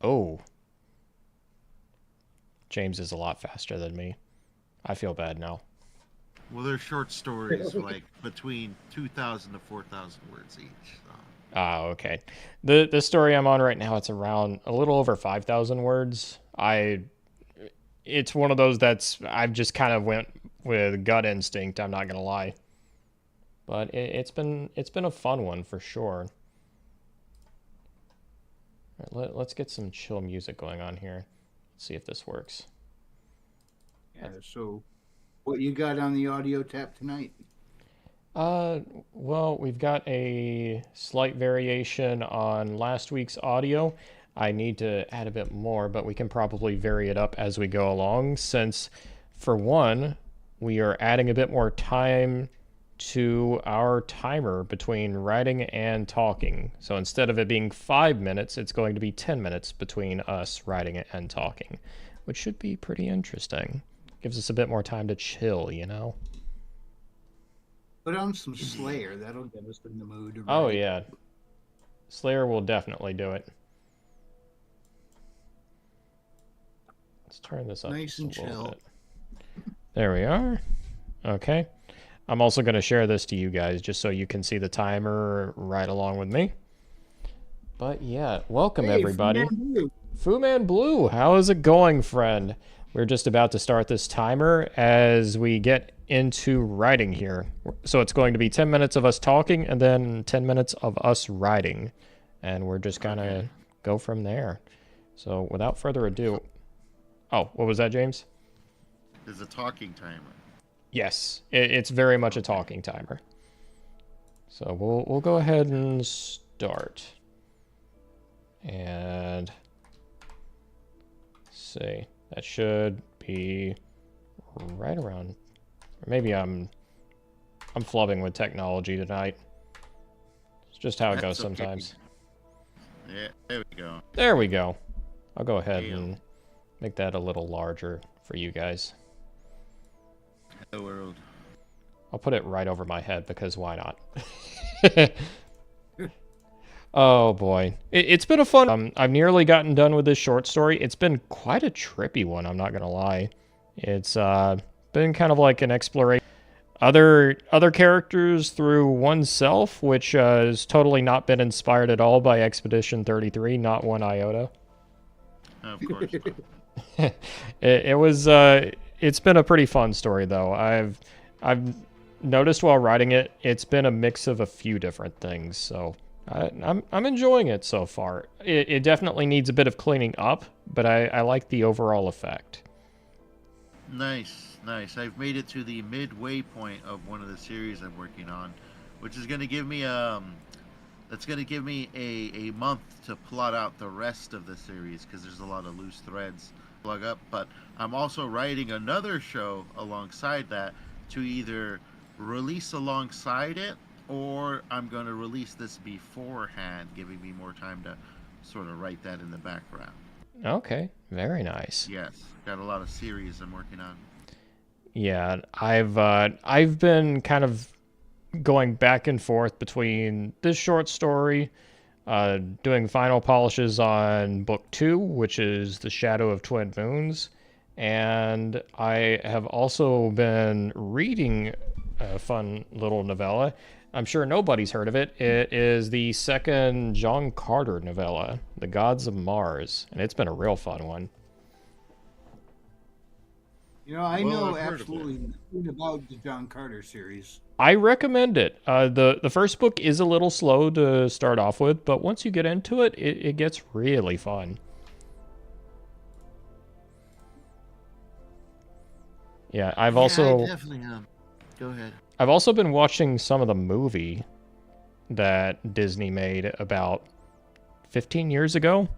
Oh, James is a lot faster than me. I feel bad now. Well, they're short stories, like between 2,000 to 4,000 words each. So. Ah, okay. The story I'm on right now, it's around a little over 5,000 words. It's one of those I've just kind of went with gut instinct. I'm not gonna lie, but it's been a fun one for sure. Let's get some chill music going on here. Let's see if this works. Yeah, so what you got on the audio tap tonight? Uh, well, we've got a slight variation on last week's audio. I need to add a bit more, but we can probably vary it up as we go along since, for one, we are adding a bit more time to our timer between writing and talking. So instead of it being 5 minutes, it's going to be 10 minutes between us writing and talking, which should be pretty interesting. Gives us a bit more time to chill, you know? Put on some Slayer. That'll get us in the mood to Oh, write. yeah. Slayer will definitely do it. Let's turn this up Nice just and a little chill. bit. There we are. Okay. I'm also going to share this to you guys just so you can see the timer right along with me. But yeah, welcome everybody. Fu Man Blue, how is it going, friend? We're just about to start this timer as we get into writing here. So it's going to be 10 minutes of us talking and then 10 minutes of us writing. And we're just going to go from there. So without further ado... Oh, what was that, James? There's a talking timer. Yes, it's very much a talking timer. So we'll go ahead and start. And... let's see. That should be right around... or maybe I'm flubbing with technology tonight. It's just how it goes sometimes. Yeah, there we go. There we go. I'll go ahead and make that a little larger for you guys. Hello world. I'll put it right over my head because why not? Oh boy, it's been a fun. I've nearly gotten done with this short story. It's been quite a trippy one. I'm not gonna lie. It's been kind of like an exploration. Other characters through oneself, which has totally not been inspired at all by Expedition 33, not one iota. Of course. It was it's been a pretty fun story though. I've noticed while writing it, it's been a mix of a few different things. So I'm enjoying it so far. It definitely needs a bit of cleaning up, but I like the overall effect. Nice, nice. I've made it to the midway point of one of the series I'm working on, which is going to give me that's going to give me a month to plot out the rest of the series because there's a lot of loose threads to plug up. But I'm also writing another show alongside that to either release alongside it or I'm going to release this beforehand, giving me more time to sort of write that in the background. Okay, very nice. Yes, got a lot of series I'm working on. Yeah, I've been kind of going back and forth between this short story, doing final polishes on book 2, which is The Shadow of Twin Moons, and I have also been reading a fun little novella. I'm sure nobody's heard of it. It is the second John Carter novella, The Gods of Mars, and it's been a real fun one. You know, I know absolutely nothing about the John Carter series. I recommend it. The first book is a little slow to start off with, but once you get into it, it gets really fun. Yeah, I definitely go ahead. I've also been watching some of the movie that Disney made about 15 years ago,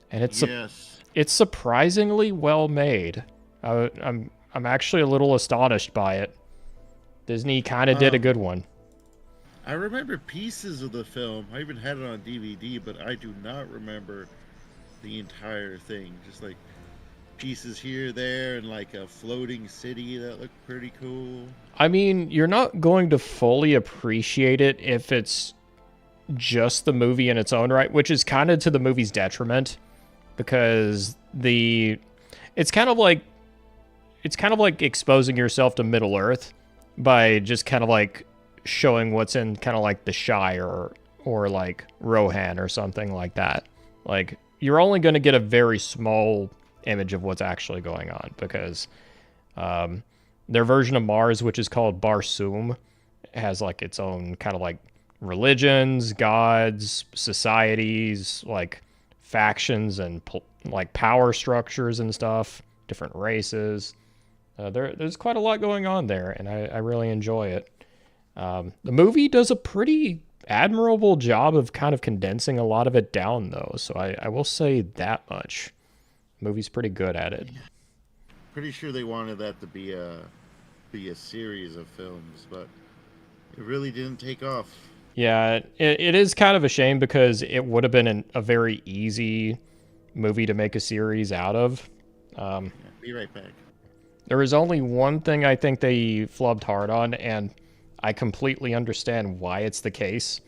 and it's surprisingly well made. I'm actually a little astonished by it. Disney kind of did a good one. I remember pieces of the film. I even had it on DVD, but I do not remember the entire thing. Just like pieces here, there, and like a floating city that looked pretty cool. I mean, you're not going to fully appreciate it if it's just the movie in its own right, which is kind of to the movie's detriment. because it's kind of like exposing yourself to Middle Earth by just kind of like showing what's in kind of like the Shire or like Rohan or something like that. Like you're only going to get a very small image of what's actually going on because their version of Mars, which is called Barsoom, has like its own kind of like religions, gods, societies, like factions and like power structures and stuff, different races. There's quite a lot going on there, and I really enjoy it. The movie does a pretty admirable job of kind of condensing a lot of it down, though, so I will say that much. The movie's pretty good at it. Pretty sure they wanted that to be a series of films, but it really didn't take off. Yeah, it is kind of a shame because it would have been a very easy movie to make a series out of. Yeah, be right back. There is only one thing I think they flubbed hard on, and I completely understand why it's the case.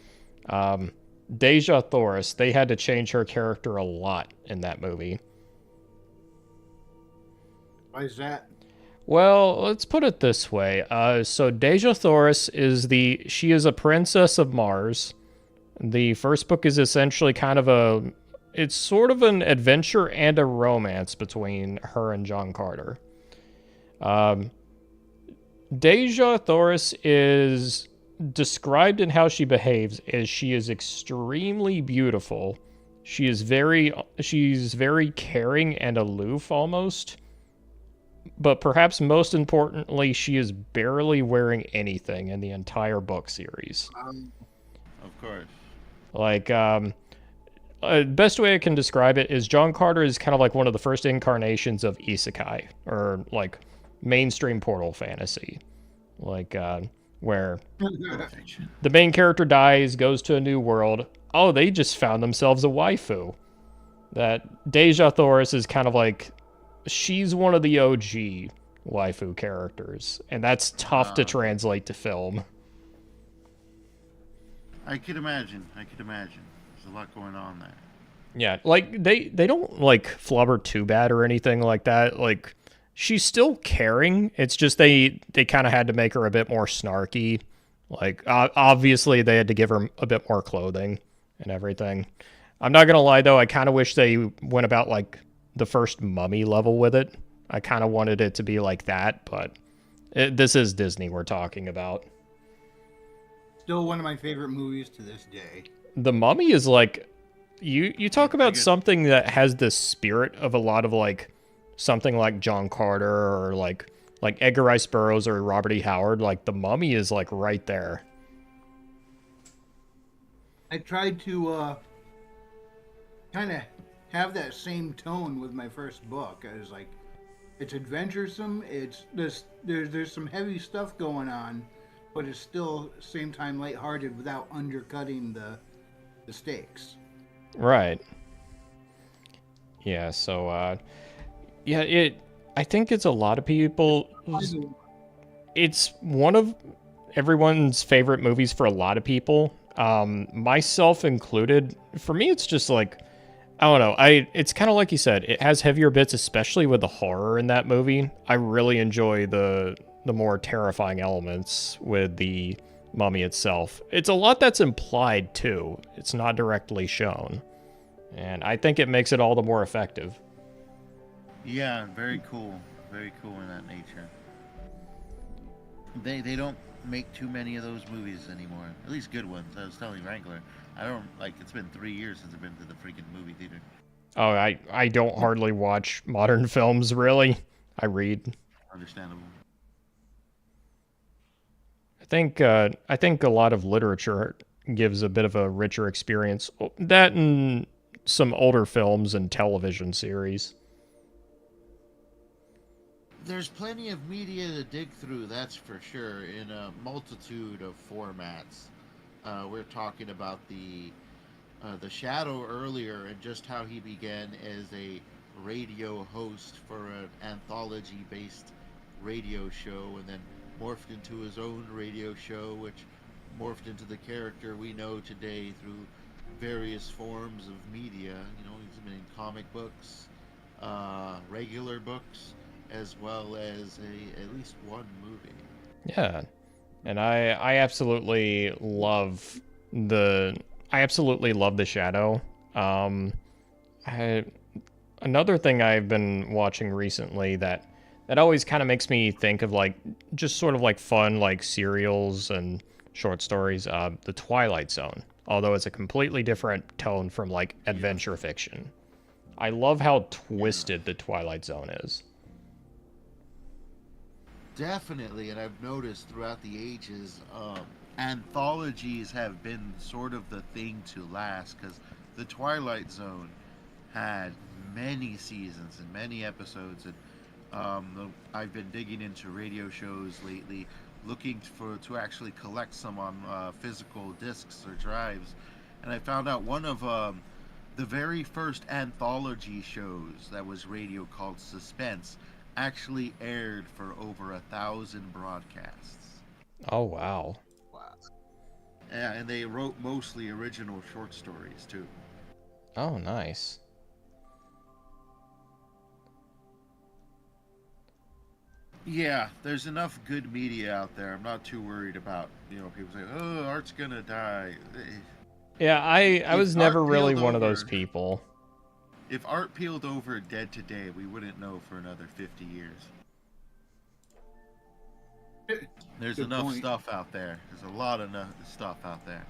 Deja Thoris, they had to change her character a lot in that movie. Why is that? Well, let's put it this way. So Deja Thoris she is a princess of Mars. The first book is essentially it's sort of an adventure and a romance between her and John Carter. Deja Thoris is described in how she behaves as she is extremely beautiful. She's very caring and aloof almost. But perhaps most importantly, she is barely wearing anything in the entire book series. Of course. Like, best way I can describe it is John Carter is kind of like one of the first incarnations of isekai, or like mainstream portal fantasy. Like, where the main character dies, goes to a new world. Oh, they just found themselves a waifu. That Deja Thoris is kind of like, she's one of the OG waifu characters, and that's tough to translate to film. I could imagine. There's a lot going on there. Yeah, like they don't like flub her too bad or anything like that. Like she's still caring. It's just they kind of had to make her a bit more snarky. Like obviously they had to give her a bit more clothing and everything. I'm not gonna lie though, I kind of wish they went about like the first Mummy level with it. I kind of wanted it to be like that, but this is Disney we're talking about. Still one of my favorite movies to this day. The Mummy is like, you talk about something that has the spirit of a lot of like something like John Carter or like Edgar Rice Burroughs or Robert E. Howard. Like the Mummy is like right there. I tried to kind of have that same tone with my first book. I was like, it's adventuresome. There's some heavy stuff going on, but it's still same time lighthearted without undercutting the stakes. Right. Yeah. So, I think it's a lot of people. It's one of everyone's favorite movies for a lot of people, myself included. For me, it's just like, I don't know. It's kind of like you said. It has heavier bits, especially with the horror in that movie. I really enjoy the more terrifying elements with the Mummy itself. It's a lot that's implied too. It's not directly shown, and I think it makes it all the more effective. Yeah, very cool in that nature. They don't make too many of those movies anymore. At least good ones. I was telling Wrangler, I don't like. It's been 3 years since I've been to the freaking movie theater. Oh, I don't hardly watch modern films really. I read. Understandable. I think a lot of literature gives a bit of a richer experience. That and some older films and television series. There's plenty of media to dig through, that's for sure, in a multitude of formats. We're talking about the Shadow earlier, and just how he began as a radio host for an anthology-based radio show, and then morphed into his own radio show, which morphed into the character we know today through various forms of media. You know, he's been in comic books, regular books, as well as at least one movie. Yeah, and I absolutely love the I absolutely love the Shadow. Um, I, another thing I've been watching recently that always kind of makes me think of like just sort of like fun like serials and short stories. The Twilight Zone, although it's a completely different tone from like Yeah, adventure fiction. I love how yeah, twisted the Twilight Zone is. definitely. And I've noticed throughout the ages, anthologies have been sort of the thing to last because the Twilight Zone had many seasons and many episodes, and I've been digging into radio shows lately, looking for to actually collect some on physical discs or drives, and I found out one of the very first anthology shows that was radio called Suspense actually aired for over 1,000 broadcasts. Oh wow. Wow. Yeah, and they wrote mostly original short stories too. Oh nice. Yeah, there's enough good media out there. I'm not too worried about, people say, "Oh, art's gonna die." Yeah, I If was never art really peeled one of those over, people. if art peeled over dead today, we wouldn't know for another 50 years. There's Good enough point. stuff out there. There's a lot of stuff out there.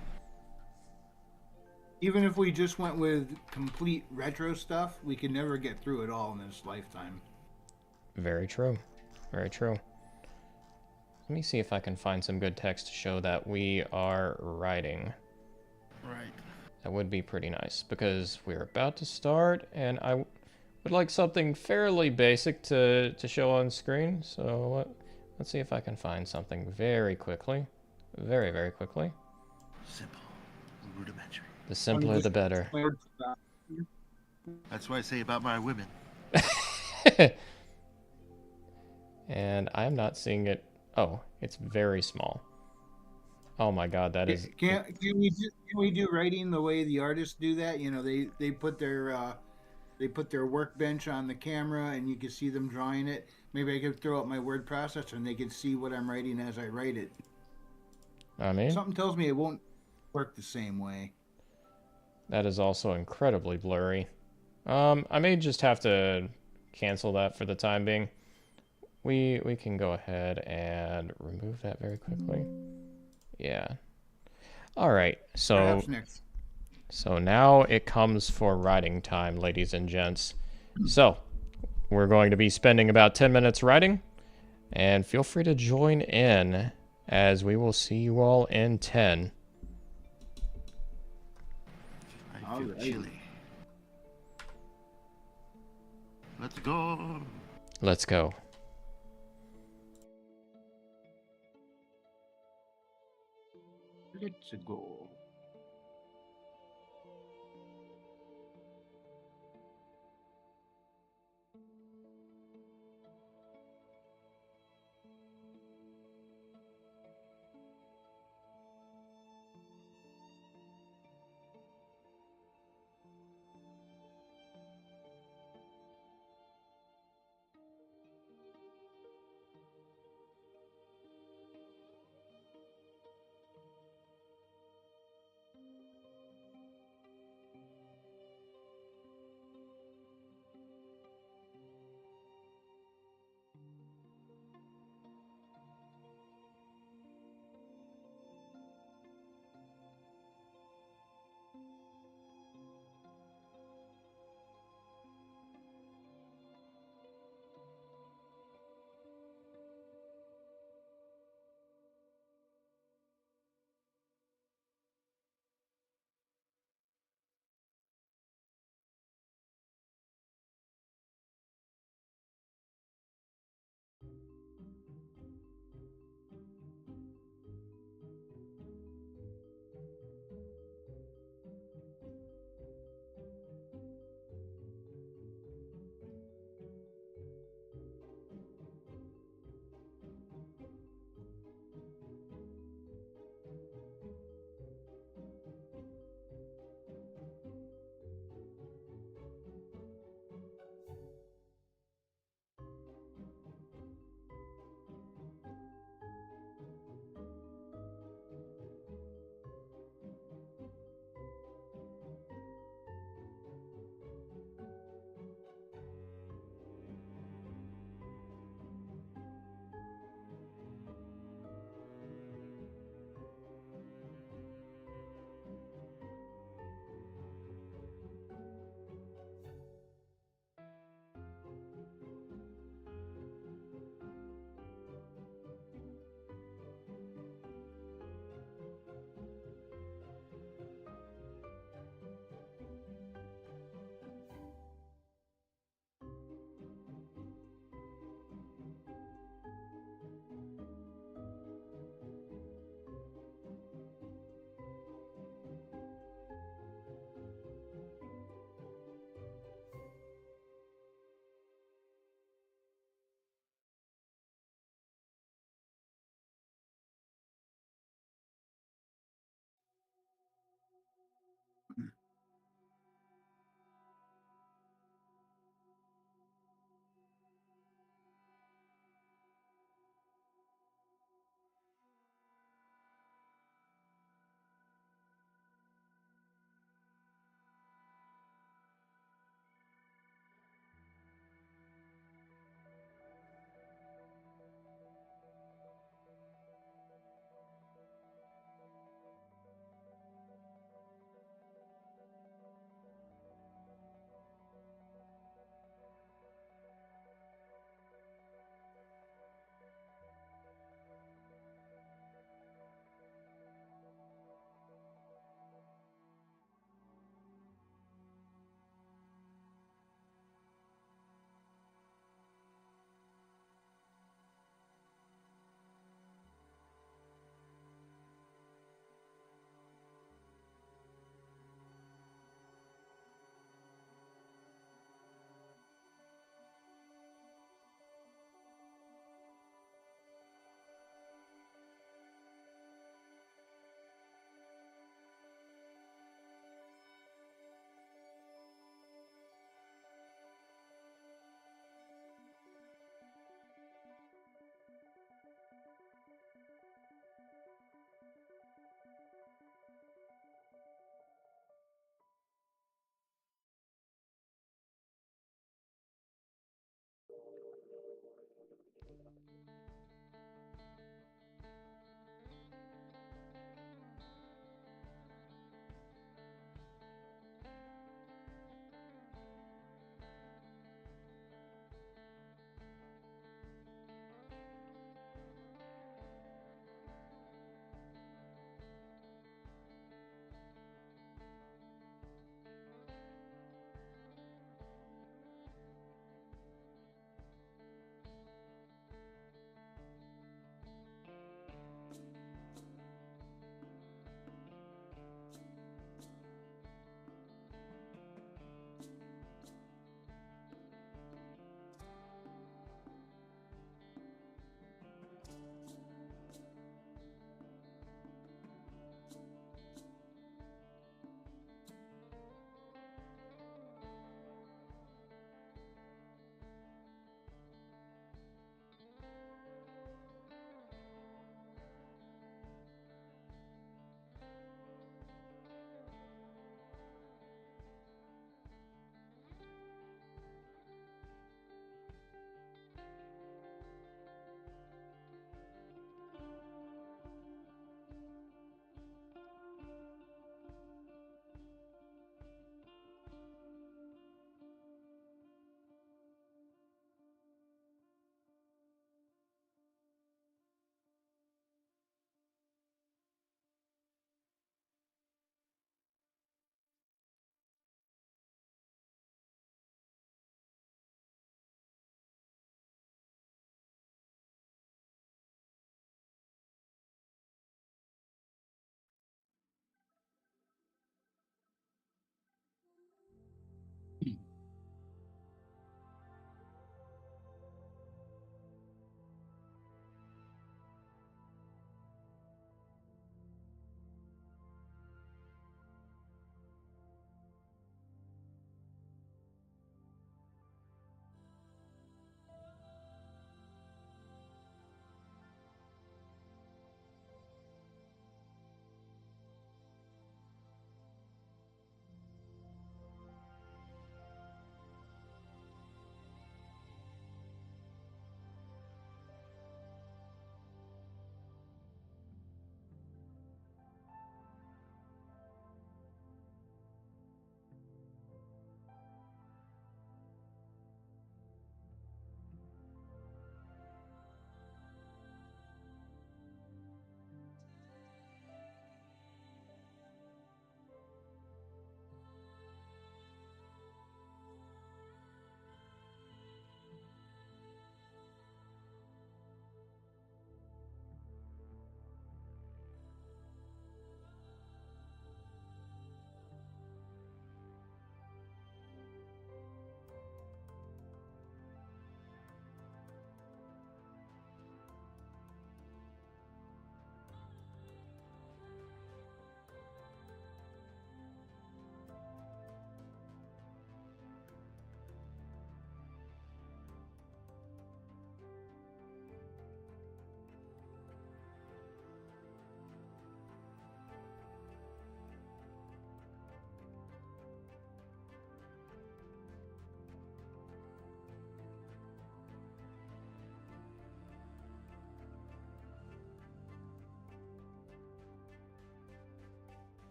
Even if we just went with complete retro stuff, we could never get through it all in this lifetime. Very true. Very true. Let me see if I can find some good text to show that we are writing. Right. That would be pretty nice because we're about to start and I would like something fairly basic to show on screen. So let's see if I can find something very quickly. Very, very quickly. Simple, rudimentary. The Let me simpler just the better. That's what I say about my women. And I'm not seeing it. Oh, it's very small. Oh my god, that is... Can we do writing the way the artists do that? You know, they put their workbench on the camera and you can see them drawing it. Maybe I could throw up my word processor and they could see what I'm writing as I write it. I mean, Something tells me it won't work the same way. that is also incredibly blurry. I may just have to cancel that for the time being. We can go ahead and remove that very quickly. Yeah. All right. Perhaps next. So now it comes for writing time, ladies and gents. So we're going to be spending about 10 minutes writing, and feel free to join in as we will see you all in 10. I feel chilly. Let's go. Let's go. Let's go.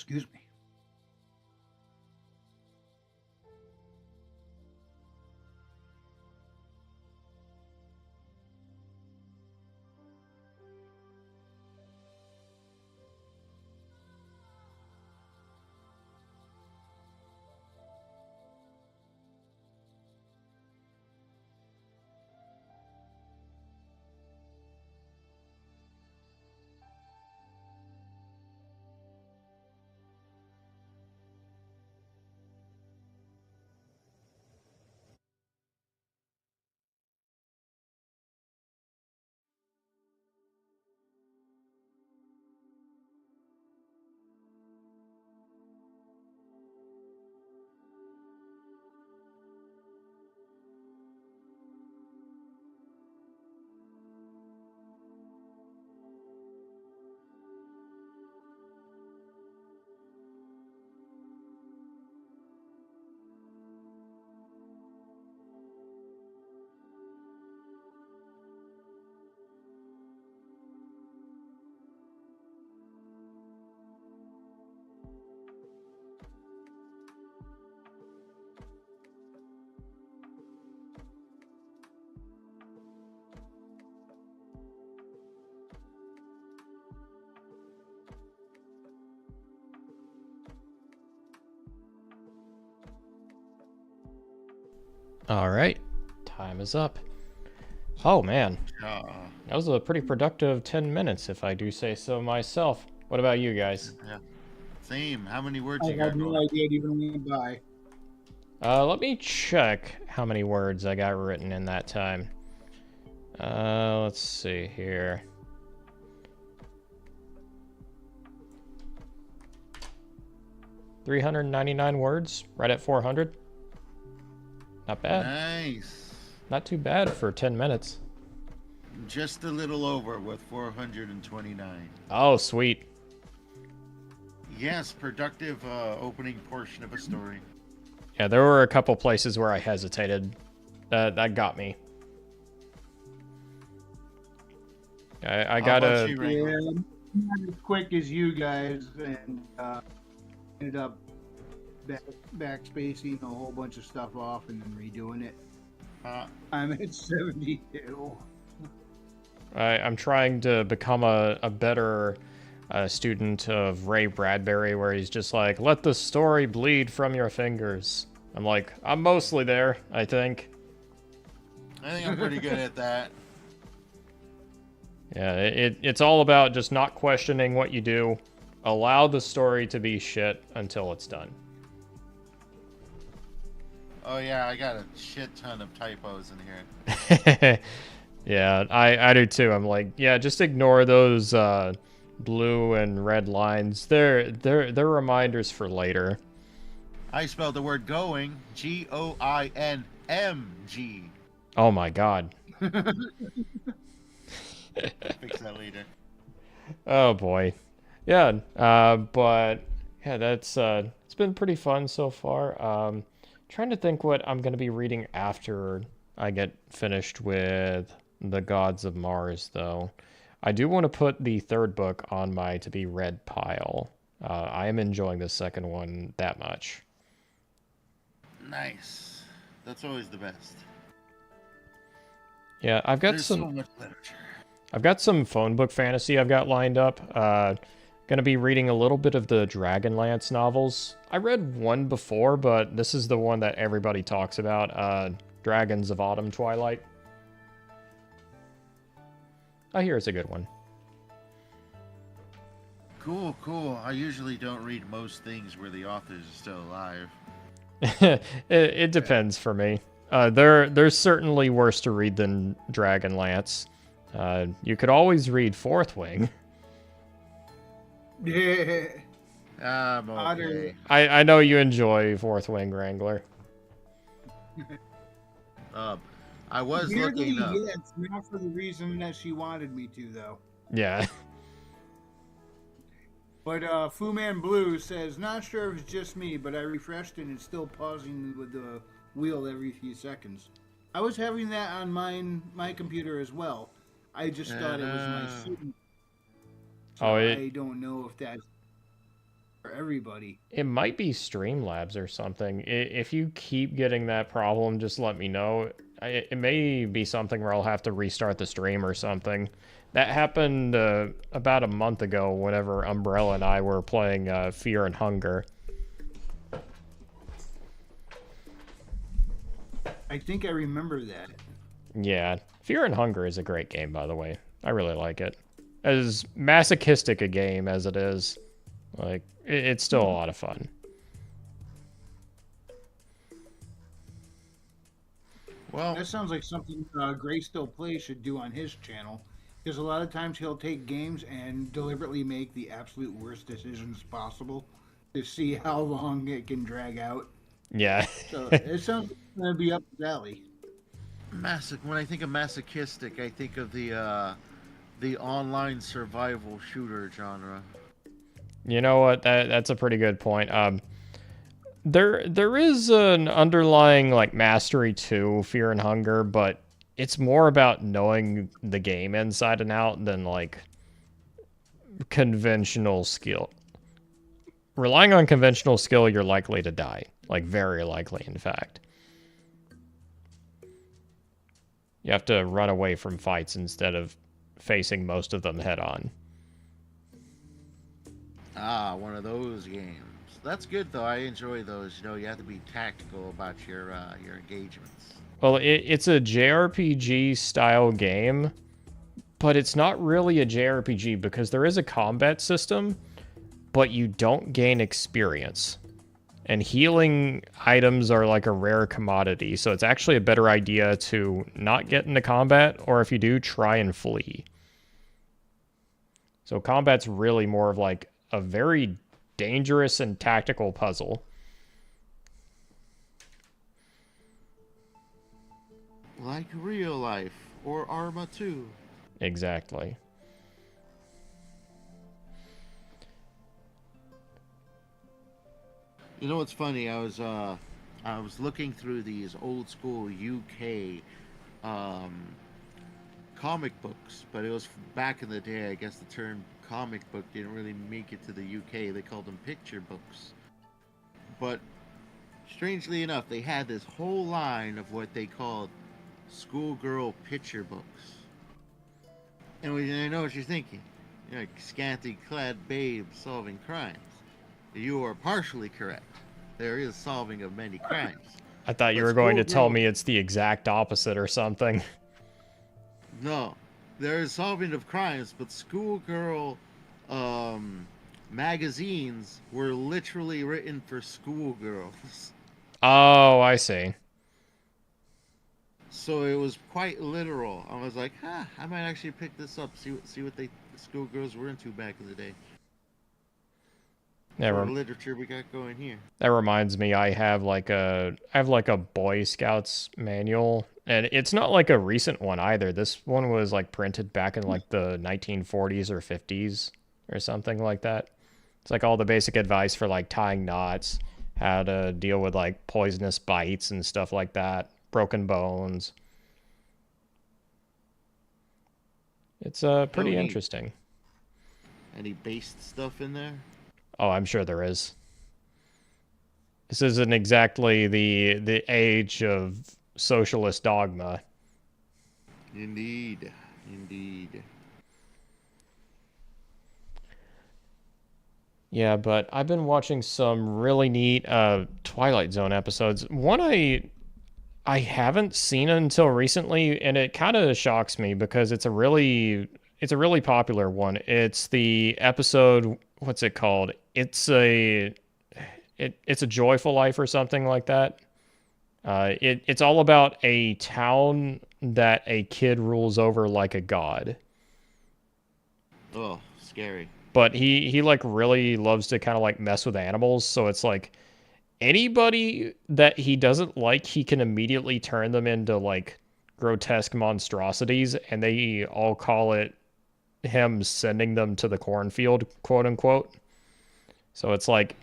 Excuse me. All right, time is up. Oh man, Uh, that was a pretty productive 10 minutes, if I do say so myself. What about you guys? yeah. Same. How many words I you got had no going? idea it even went by. Let me check how many words I got written in that time. Let's see here. $399 words, right at 400. Not bad. Nice. Not too bad for 10 minutes. Just a little over with 429. Oh, sweet. Yes, productive opening portion of a story. Yeah, there were a couple places where I hesitated. That got me. I How gotta. about you, Wrangler? Yeah, not as quick as you guys, and ended up backspacing a whole bunch of stuff off and then redoing it. I'm at 72. I'm trying to become a better student of Ray Bradbury, where he's just like, let the story bleed from your fingers. I'm like, I'm mostly there, I think. I think I'm pretty good at that. Yeah, it's all about just not questioning what you do. Allow the story to be shit until it's done. Oh yeah, I got a shit ton of typos in here. Yeah, I do too. I'm like, yeah, just ignore those blue and red lines. They're reminders for later. I spelled the word going Goinmg. Oh my god. Fix that later. Oh boy. Yeah, but yeah, that's it's been pretty fun so far. Trying to think what I'm gonna be reading after I get finished with The Gods of Mars, though. I do want to put the third book on my to be read pile. I am enjoying the second one that much. Nice. That's always the best. Yeah, I've got There's some. so much literature. I've got some phone book fantasy I've got lined up. Gonna be reading a little bit of the Dragonlance novels. I read one before, but this is the one that everybody talks about. Dragons of Autumn Twilight. I hear it's a good one. Cool, cool. I usually don't read most things where the authors are still alive. it depends for me. There's certainly worse to read than Dragonlance. You could always read Fourth Wing. Yeah. I'm okay. I know you enjoy Fourth Wing, Wrangler. I was Weirdly, looking up. yes, not for the reason that she wanted me to, though. Yeah. But Fu Man Blue says, not sure if it's just me, but I refreshed and it's still pausing with the wheel every few seconds. I was having that on my computer as well. I just thought it was my student. So Oh, I don't know if that's... for everybody. It might be Streamlabs or something. If you keep getting that problem, just let me know. It may be something where I'll have to restart the stream or something. That happened about a month ago whenever Umbrella and I were playing Fear and Hunger. I think I remember that. Yeah, Fear and Hunger is a great game, by the way. I really like it. As masochistic a game as it is, like, it's still a lot of fun. Well, that sounds like something Gray Still Plays should do on his channel. Because a lot of times he'll take games and deliberately make the absolute worst decisions possible to see how long it can drag out. Yeah. So it sounds like it's going to be up his alley. When I think of masochistic, I think of the online survival shooter genre. You know what? That's a pretty good point. There is an underlying like mastery to Fear and Hunger, but it's more about knowing the game inside and out than like conventional skill. Relying on conventional skill, you're likely to die. Like, very likely, in fact. You have to run away from fights instead of facing most of them head on. Ah, one of those games. That's good though. I enjoy those. You know, you have to be tactical about your engagements. Well, it's a JRPG style game, but it's not really a JRPG because there is a combat system, but you don't gain experience. And healing items are like a rare commodity, so it's actually a better idea to not get into combat, or if you do, try and flee. So combat's really more of like a very dangerous and tactical puzzle. Like real life, or Arma 2. Exactly. You know what's funny? I was looking through these old school UK comic books, but it was back in the day. I guess the term comic book didn't really make it to the UK. They called them picture books. But strangely enough, they had this whole line of what they called schoolgirl picture books. And I know what you're thinking. You're like scantily clad babes solving crimes. You are partially correct. There is solving of many crimes. I thought you were going to tell me it's the exact opposite or something. No, there is solving of crimes, but schoolgirl magazines were literally written for schoolgirls. Oh, I see. So it was quite literal. I was like, I might actually pick this up, see what the schoolgirls were into back in the day. What literature we got going here. That reminds me, I have like a Boy Scouts manual, and it's not like a recent one either. This one was like printed back in like the 1940s or 50s or something like that. It's like all the basic advice for like tying knots, how to deal with like poisonous bites and stuff like that, broken bones. It's pretty interesting. Any based stuff in there? Oh, I'm sure there is. This isn't exactly the age of socialist dogma. Indeed. Yeah, but I've been watching some really neat Twilight Zone episodes. One I haven't seen until recently, and it kind of shocks me because it's a really popular one. It's the episode, what's it called? It's a Joyful Life or something like that. It's all about a town that a kid rules over like a god. Oh, scary. But he like really loves to kind of like mess with animals, so it's like anybody that he doesn't like, he can immediately turn them into like grotesque monstrosities, and they all call it him sending them to the cornfield, quote unquote. So it's like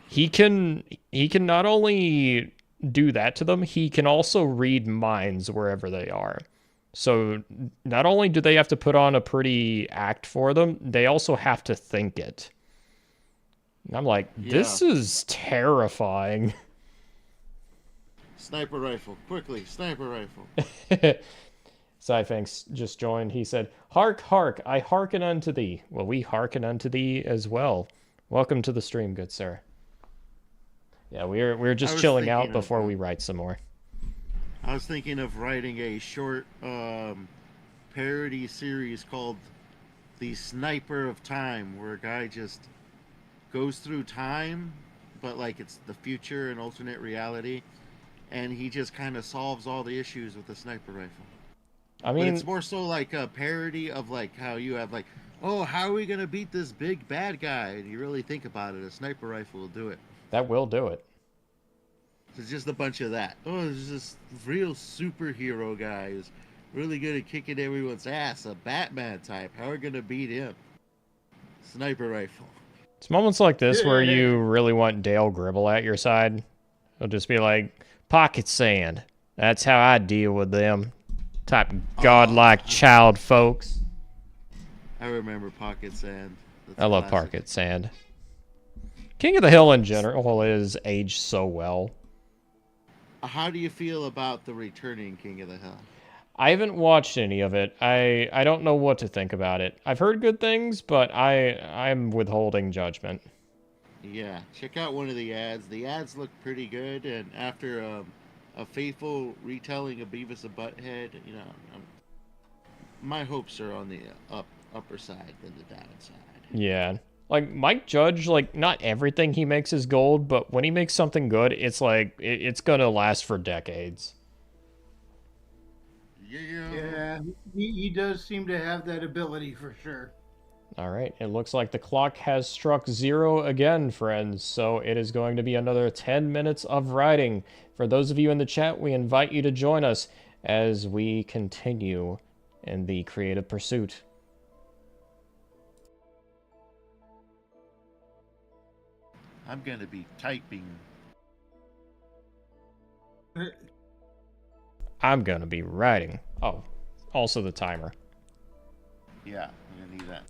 he can not only do that to them, he can also read minds wherever they are. So not only do they have to put on a pretty act for them, they also have to think it. And I'm like, Yeah. this is terrifying. Sniper rifle, quickly, sniper rifle. Cyphanx just joined. He said, "Hark, hark! I hearken unto thee." Well, we hearken unto thee as well. Welcome to the stream, good sir. Yeah, we're I just was chilling out thinking of before we write some more. I was thinking of writing a short parody series called "The Sniper of Time," where a guy just goes through time, but like it's the future and alternate reality, and he just kind of solves all the issues with a sniper rifle. I But mean, it's more so like a parody of like how you have like, oh, how are we gonna beat this big bad guy? And you really think about it, a sniper rifle will do it. that will do it. It's just a bunch of that. Oh, there's this real superhero guy who's really good at kicking everyone's ass, a Batman type. How are we gonna beat him? Sniper rifle. It's moments like this where you really want Dale Gribble at your side. He'll just be like, "Pocket sand. That's how I deal with them. Type godlike child folks." I remember Pocket Sand. That's I love classic. Pocket Sand. King of the Hill in general is aged so well. How do you feel about the returning King of the Hill? I haven't watched any of it. I don't know what to think about it. I've heard good things, but I'm withholding judgment. Yeah, check out one of the ads. The ads look pretty good, and after a faithful retelling of Beavis and Butthead, you know, my hopes are on the upper side than the downside. Yeah. Like Mike Judge, like not everything he makes is gold, but when he makes something good, it's like it's gonna last for decades. Yeah, he does seem to have that ability for sure. All right, it looks like the clock has struck 0 again, friends, so it is going to be another 10 minutes of writing. For those of you in the chat, we invite you to join us as we continue in the creative pursuit. I'm gonna be typing. I'm gonna be writing. Oh, also the timer. Yeah, I'm gonna need that.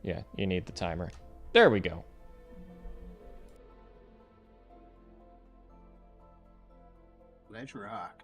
Yeah, you need the timer. There we go. Let's rock.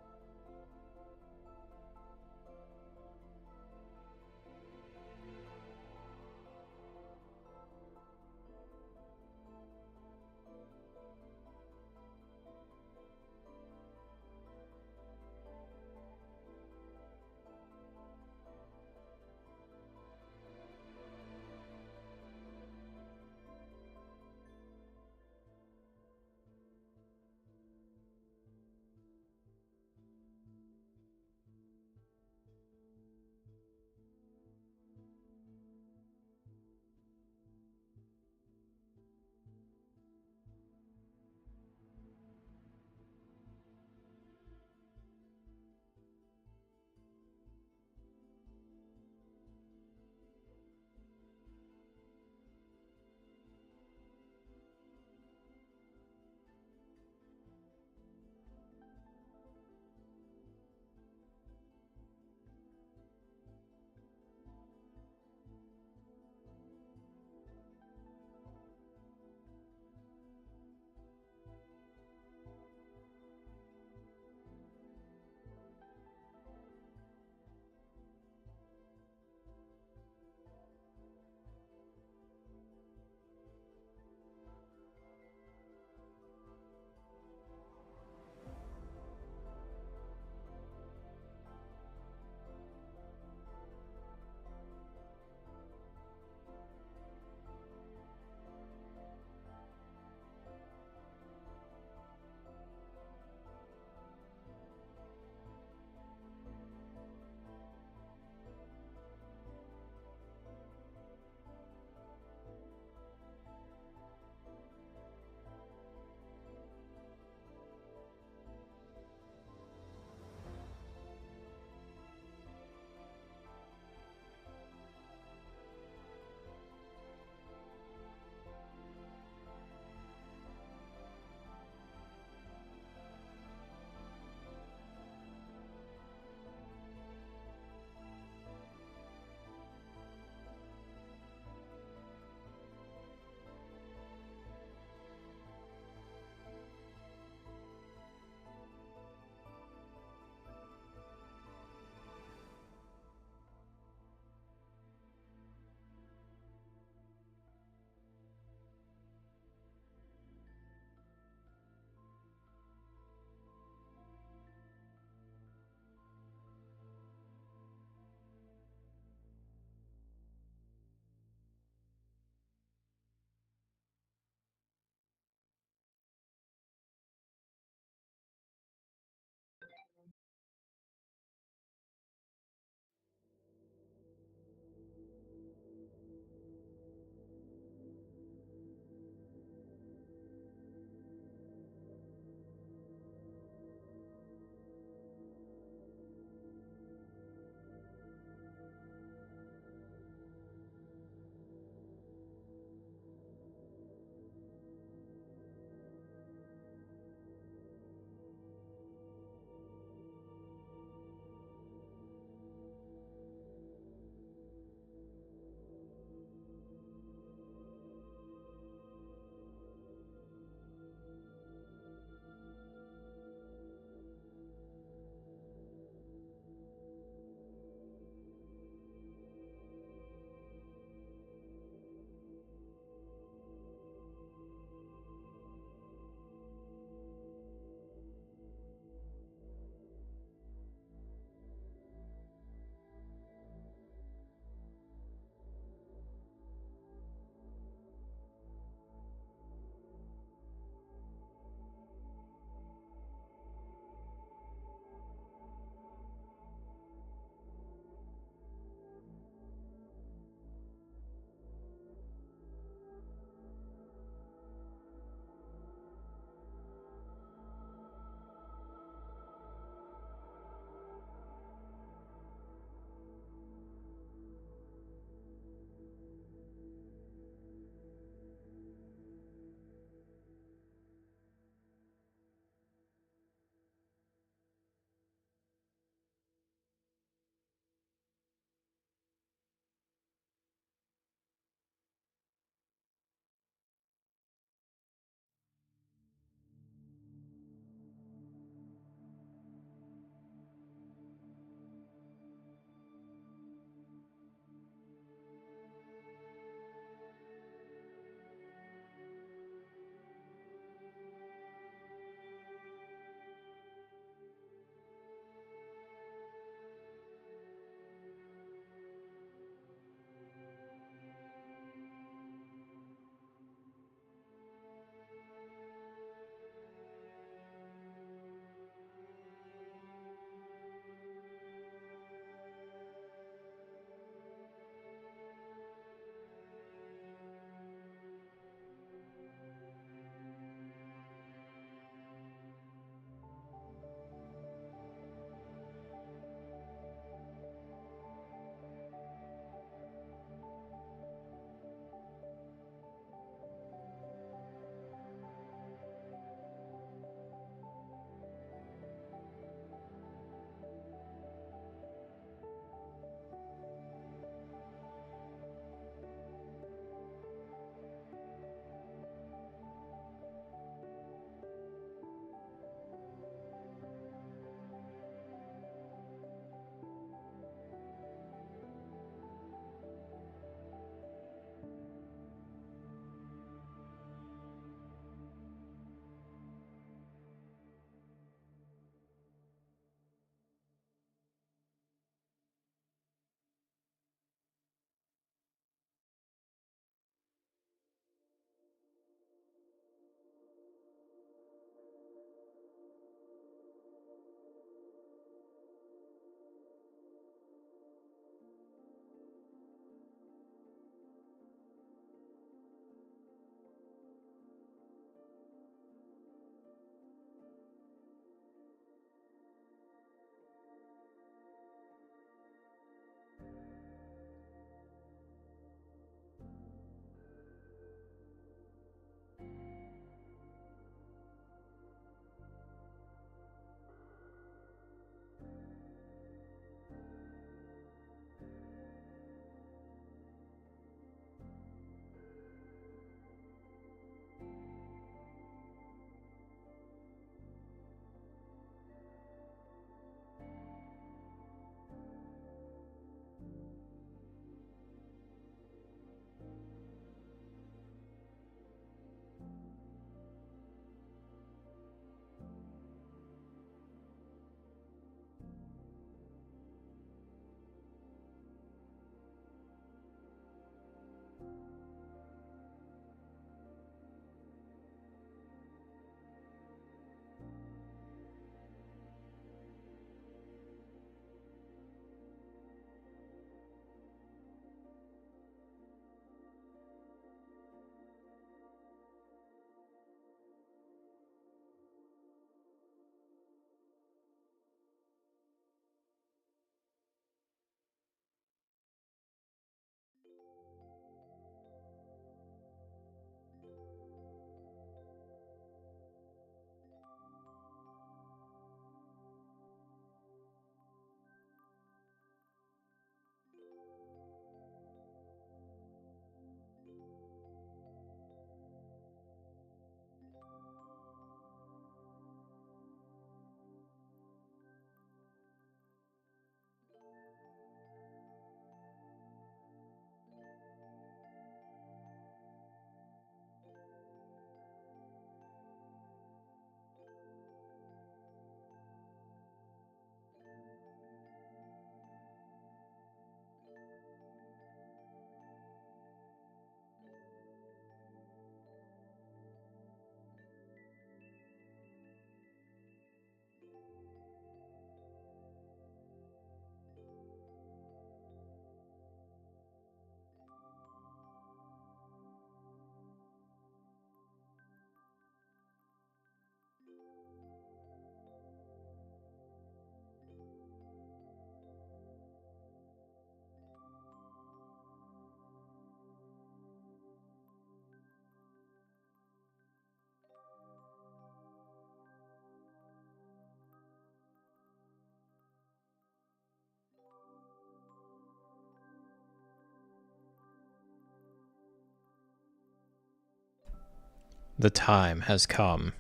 The time has come.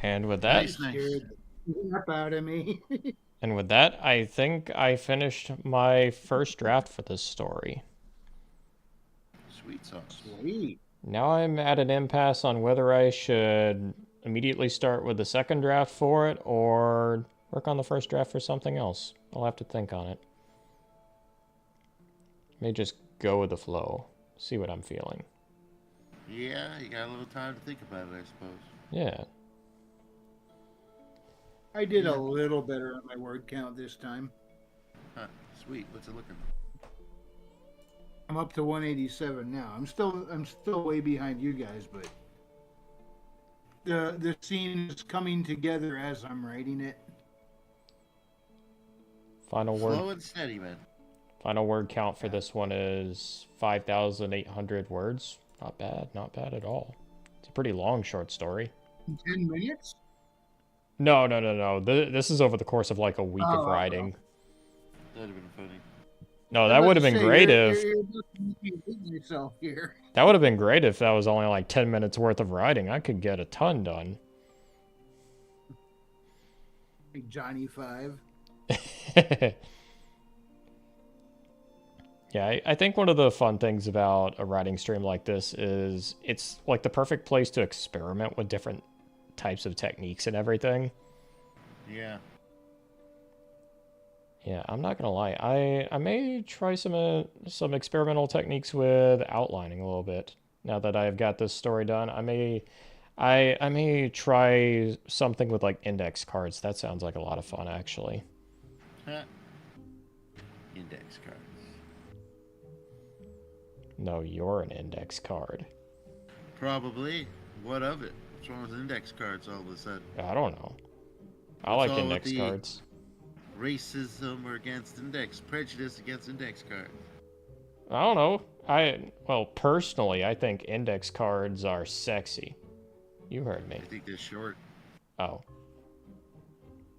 And with that, Scared the crap out of me. I think I finished my first draft for this story. Sweet sauce. Sweet. Now I'm at an impasse on whether I should immediately start with the second draft for it or work on the first draft for something else. I'll have to think on it. May just go with the flow. See what I'm feeling. Yeah, you got a little time to think about it, I suppose. Yeah. I did a little better on my word count this time. Huh, sweet. What's it looking? I'm up to 187 now. I'm still way behind you guys, but the scene is coming together as I'm writing it. Final word. Slow and steady, man. Final word count for this one is 5,800 words. Not bad at all. It's a pretty long short story. 10 minutes? No. This is over the course of like a week of writing. That'd have been funny. No, that would have been great if... yourself here. That would have been great if that was only like 10 minutes worth of writing. I could get a ton done. Like Johnny 5. Yeah, I think one of the fun things about a writing stream like this is it's like the perfect place to experiment with different types of techniques and everything. Yeah. Yeah, I'm not gonna lie. I may try some experimental techniques with outlining a little bit. Now that I've got this story done, I may try something with like index cards. That sounds like a lot of fun, actually. Huh. Index cards. No, you're an index card. Probably. What of it? What's wrong with index cards all of a sudden? I don't know. I like index cards. Racism or against index, prejudice against index cards. I don't know. Well, personally, I think index cards are sexy. You heard me. I think they're short. Oh.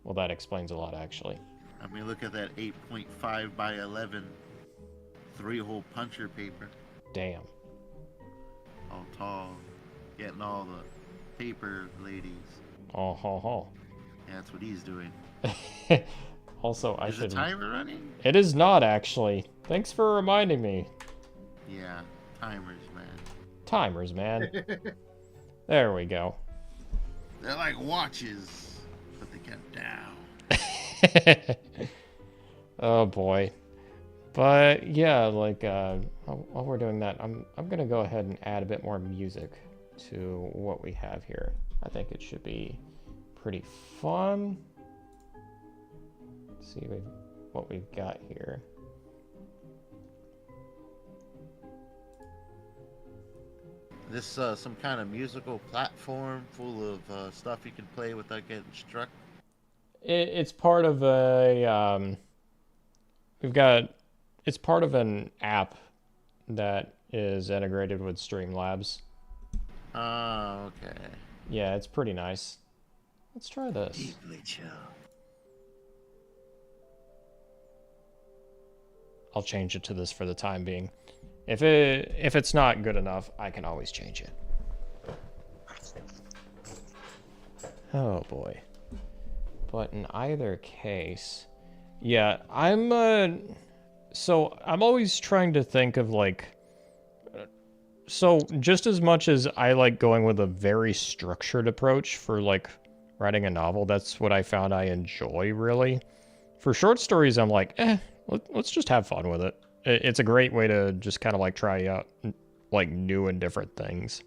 Well, that explains a lot, actually. I mean, look at that 8.5 by 11 3-hole puncher paper. Damn. All tall, getting all the paper ladies. Oh, ho, ho. Yeah, that's what he's doing. Also, I should... Is the timer running? It is not, actually. Thanks for reminding me. Yeah, timers, man. Timers, man. There we go. They're like watches, but they count down. Oh, boy. But, yeah, like, while we're doing that, I'm gonna go ahead and add a bit more music to what we have here. I think it should be pretty fun. Let's see what we've got here. This some kind of musical platform full of stuff you can play without getting struck. It's part of a it's part of an app that is integrated with Streamlabs. Oh, okay. Yeah, it's pretty nice. Let's try this. Deeply chill. I'll change it to this for the time being. If it's not good enough, I can always change it. Oh boy. But in either case, yeah, I'm always trying to think of like, so just as much as I like going with a very structured approach for like writing a novel, that's what I found I enjoy really. For short stories, I'm like, let's just have fun with it. It's a great way to just kind of like try out like new and different things.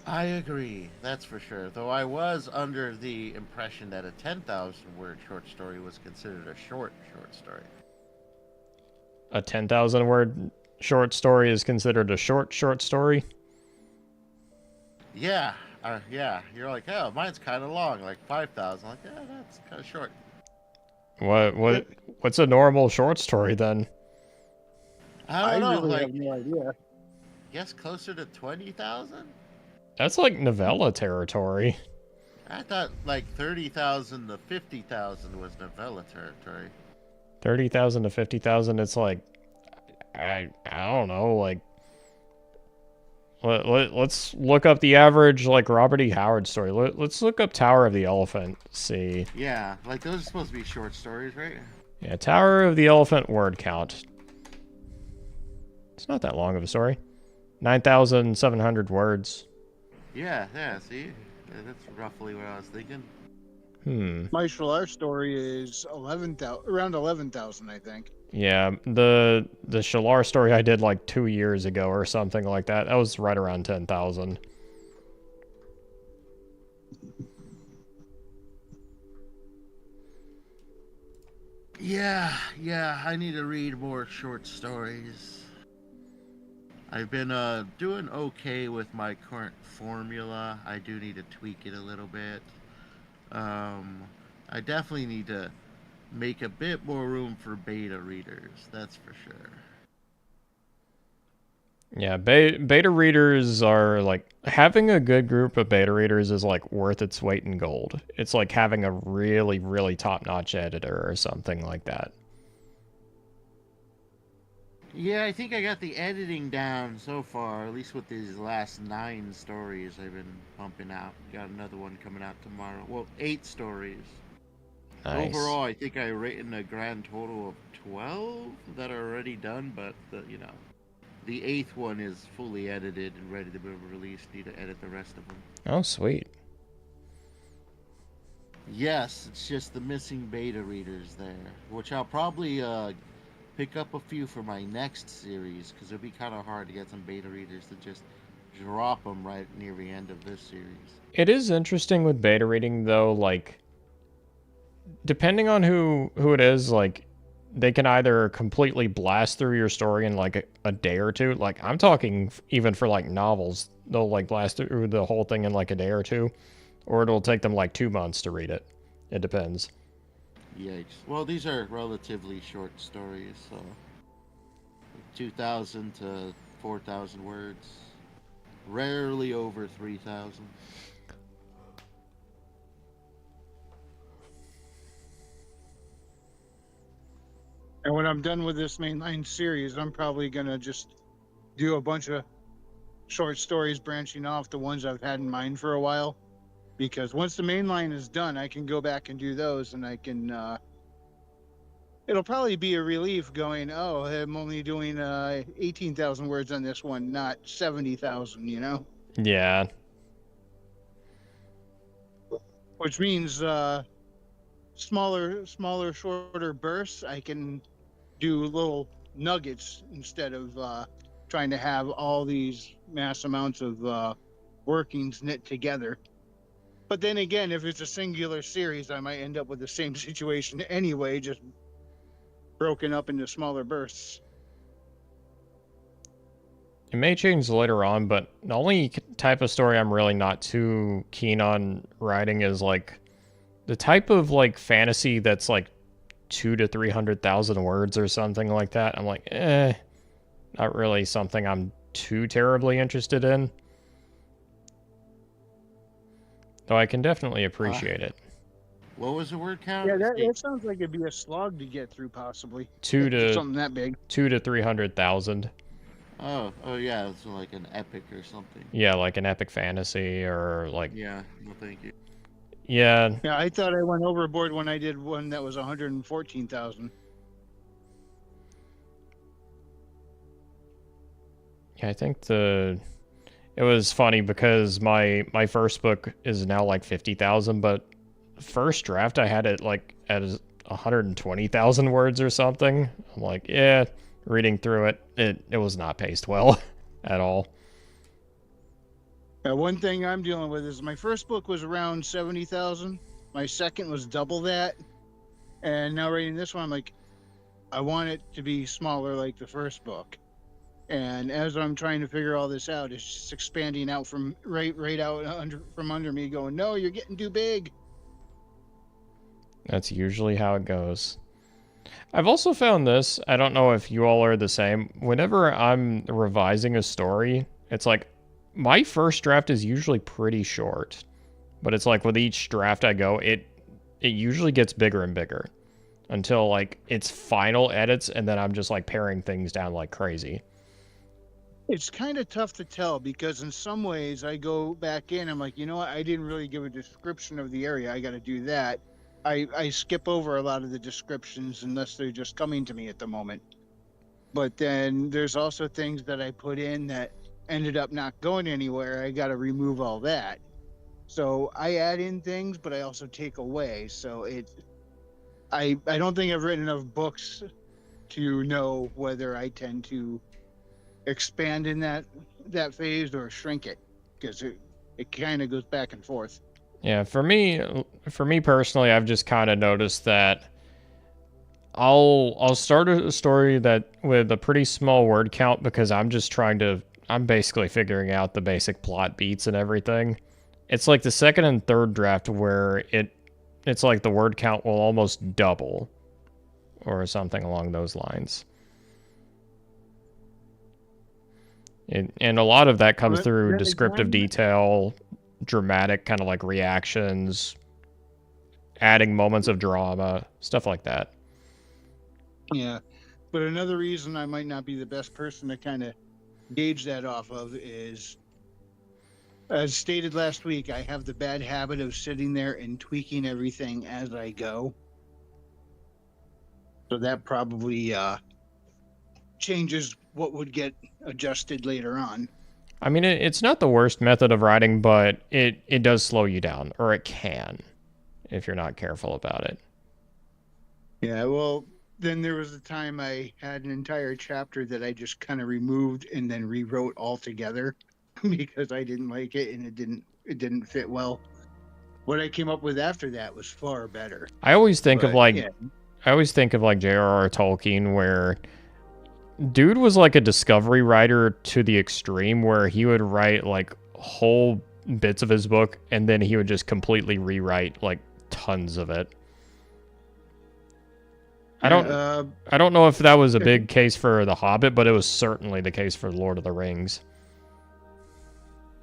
I agree, that's for sure. Though I was under the impression that a 10,000 word short story was considered a short story. A 10,000 word short story is considered a short story? Yeah, yeah. You're like, oh, mine's kind of long, like 5,000. Like, yeah, that's kind of short. What's a normal short story then? I don't know. Really like, have no idea. Guess closer to 20,000. That's like novella territory. I thought like 30,000 to 50,000 was novella territory. 30,000 to 50,000, it's like, I don't know, like Let's look up the average, like, Robert E. Howard story. Let's look up Tower of the Elephant. See. Yeah, like those are supposed to be short stories, right? Yeah, Tower of the Elephant word count. It's not that long of a story. 9,700 words. Yeah, see? That's roughly what I was thinking. My Shalar story is around 11,000, I think. Yeah, the Shalar story I did like 2 years ago or something like that. That was right around 10,000. Yeah, I need to read more short stories. I've been doing okay with my current formula. I do need to tweak it a little bit. I definitely need to make a bit more room for beta readers, that's for sure. Yeah, beta readers are like, having a good group of beta readers is like worth its weight in gold. It's like having a really, really top-notch editor or something like that. Yeah, I think I got the editing down so far, at least with these last 9 stories I've been pumping out. Got another one coming out tomorrow. Well, 8 stories. Nice. Overall, I think I've written a grand total of 12 that are already done, but the 8th one is fully edited and ready to be released. Need to edit the rest of them. Oh, sweet. Yes, it's just the missing beta readers there, which I'll probably pick up a few for my next series, because it'll be kind of hard to get some beta readers to just drop them right near the end of this series. It is interesting with beta reading, though, like, depending on who it is, like, they can either completely blast through your story in, like, a day or two. Like, I'm talking even for, like, novels. They'll, like, blast through the whole thing in, like, a day or two. Or it'll take them, like, 2 months to read it. It depends. Yikes. Well, these are relatively short stories, so 2,000 to 4,000 words. Rarely over 3,000. And when I'm done with this mainline series, I'm probably going to just do a bunch of short stories branching off the ones I've had in mind for a while. Because once the main line is done, I can go back and do those, and I can. It'll probably be a relief going, oh, I'm only doing 18,000 words on this one, not 70,000, you know? Yeah. Which means smaller, shorter bursts. I can do little nuggets instead of trying to have all these mass amounts of workings knit together. But then again, if it's a singular series, I might end up with the same situation anyway, just broken up into smaller bursts. It may change later on, but the only type of story I'm really not too keen on writing is, like, the type of, like, fantasy that's, like, 200,000 to 300,000 words or something like that. I'm like, not really something I'm too terribly interested in. Though I can definitely appreciate it. What was the word count? Yeah, that sounds like it'd be a slog to get through, possibly. Something that big. 200,000 to 300,000. Oh yeah, it's like an epic or something. Yeah, like an epic fantasy or like. Yeah, no, thank you. Yeah. Yeah, I thought I went overboard when I did one that was 114,000. Yeah, I think it was funny because my first book is now like 50,000, but first draft I had it like at 120,000 words or something. I'm like, yeah, reading through it was not paced well at all. One thing I'm dealing with is my first book was around 70,000. My second was double that. And now reading this one, I'm like, I want it to be smaller like the first book. And as I'm trying to figure all this out, it's just expanding out from right out from under me going, no, you're getting too big. That's usually how it goes. I've also found this, I don't know if you all are the same. Whenever I'm revising a story, it's like, my first draft is usually pretty short, but it's like with each draft I go, it usually gets bigger and bigger until like its final edits, and then I'm just like paring things down like crazy. It's kind of tough to tell because in some ways I go back in, I'm like, you know what? I didn't really give a description of the area. I got to do that. I skip over a lot of the descriptions unless they're just coming to me at the moment. But then there's also things that I put in that ended up not going anywhere. I got to remove all that. So I add in things, but I also take away. So I don't think I've written enough books to know whether I tend to expand in that phase or shrink it because it kind of goes back and forth. Yeah, for me personally, I've just kind of noticed that I'll start a story that with a pretty small word count because I'm basically figuring out the basic plot beats and everything. It's like the second and third draft where it's like the word count will almost double or something along those lines. And a lot of that comes through descriptive detail, dramatic kind of like reactions, adding moments of drama, stuff like that. Yeah. But another reason I might not be the best person to kind of gauge that off of is, as stated last week, I have the bad habit of sitting there and tweaking everything as I go. So that probably changes what would get adjusted later on. I mean, it's not the worst method of writing, but it does slow you down, or it can, if you're not careful about it. Yeah, well, then there was a time I had an entire chapter that I just kind of removed and then rewrote altogether because I didn't like it and it didn't fit well. What I came up with after that was far better. I always think of But like yeah, I always think of like J.R.R. Tolkien, where dude was like a discovery writer to the extreme, where he would write like whole bits of his book and then he would just completely rewrite like tons of it. I don't know if that was a big case for The Hobbit, but it was certainly the case for Lord of the Rings.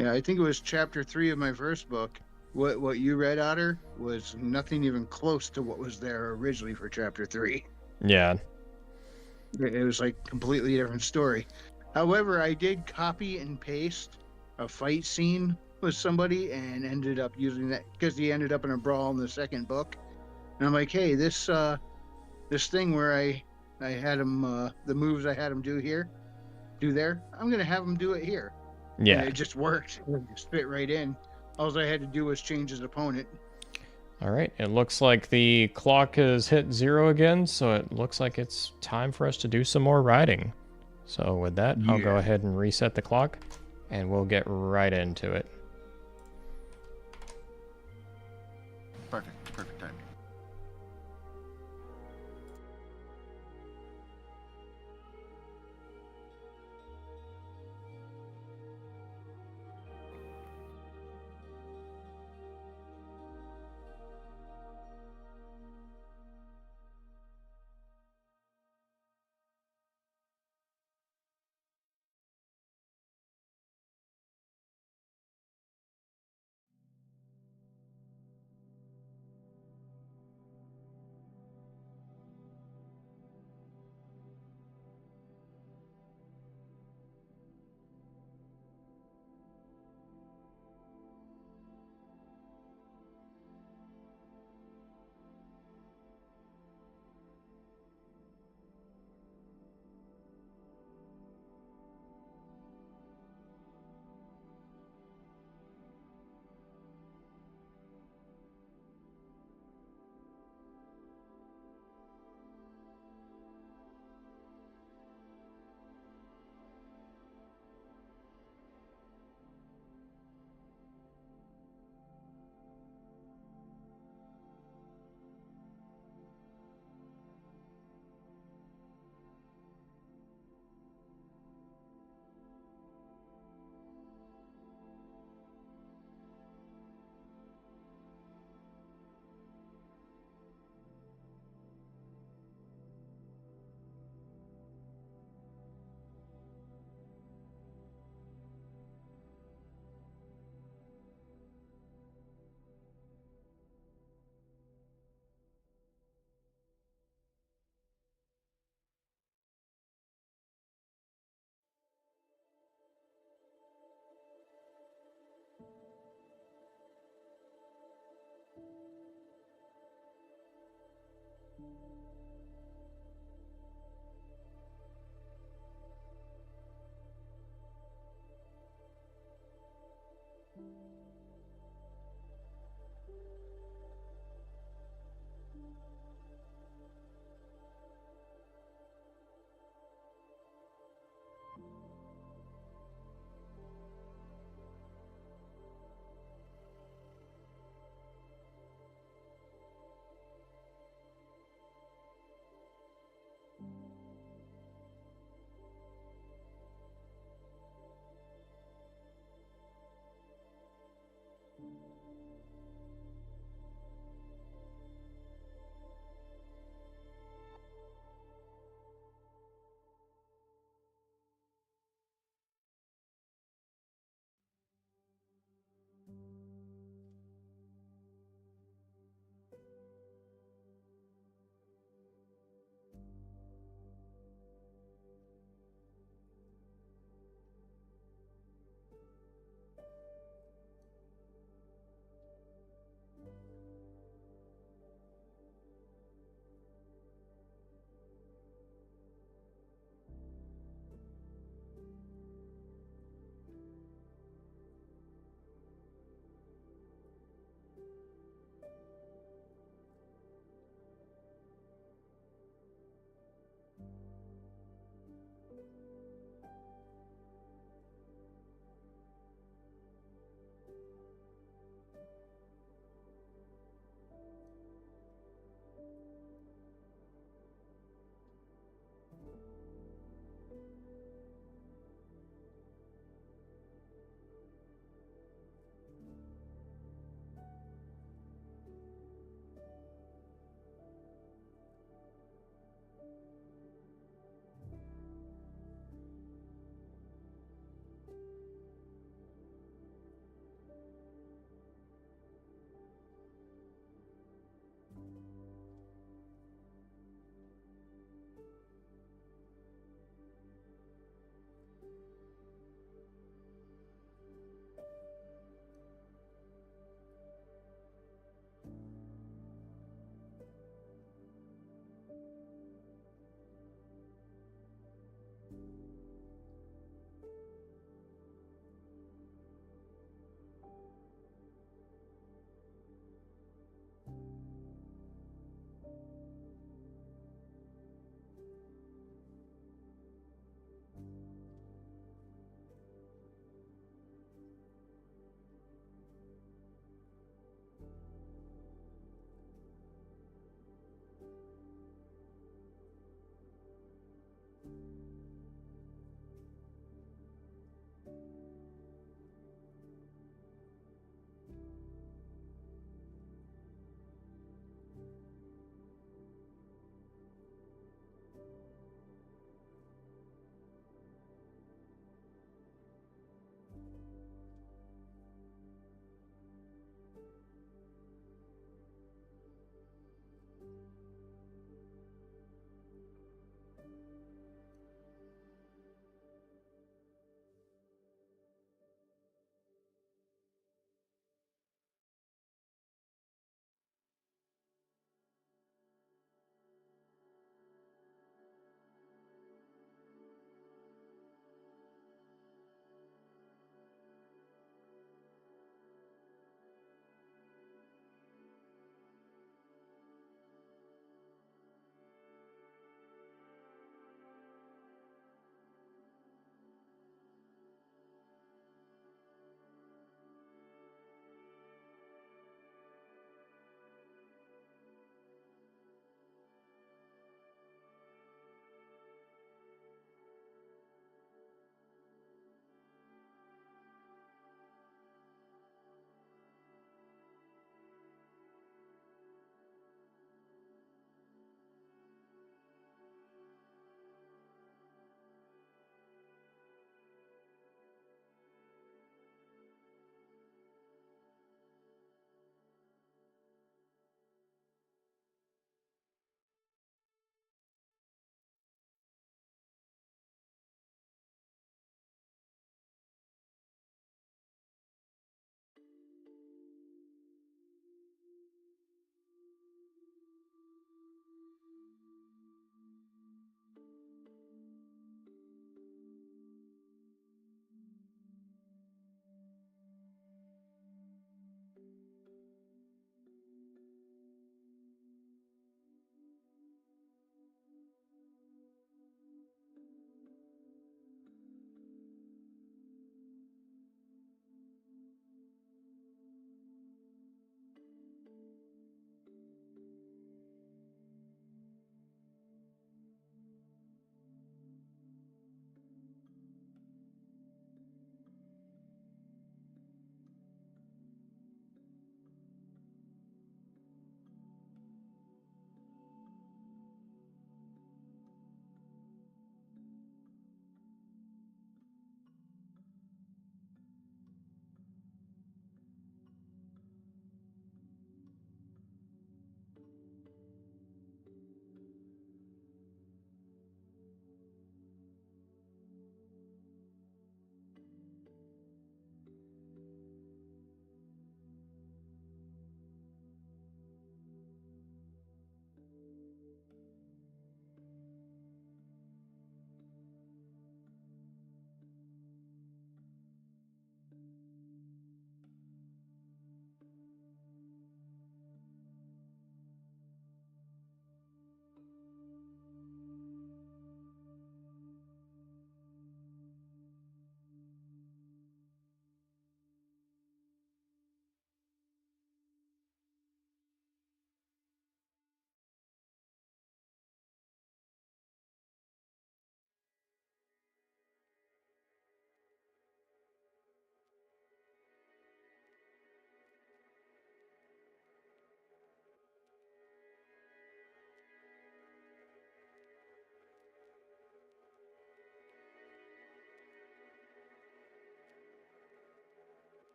yeah, I think it was chapter 3 of my first book. What you read, Otter, was nothing even close to what was there originally for chapter 3. Yeah. It was like completely different story. However, I did copy and paste a fight scene with somebody and ended up using that because he ended up in a brawl in the second book. And I'm like, hey, this thing where I had him the moves I had him do there, I'm gonna have him do it here. Yeah. And it just worked. It just fit right in. All I had to do was change his opponent. All right, it looks like the clock has hit 0 again, so it looks like it's time for us to do some more writing. So with that, I'll go ahead and reset the clock, and we'll get right into it. Perfect timing.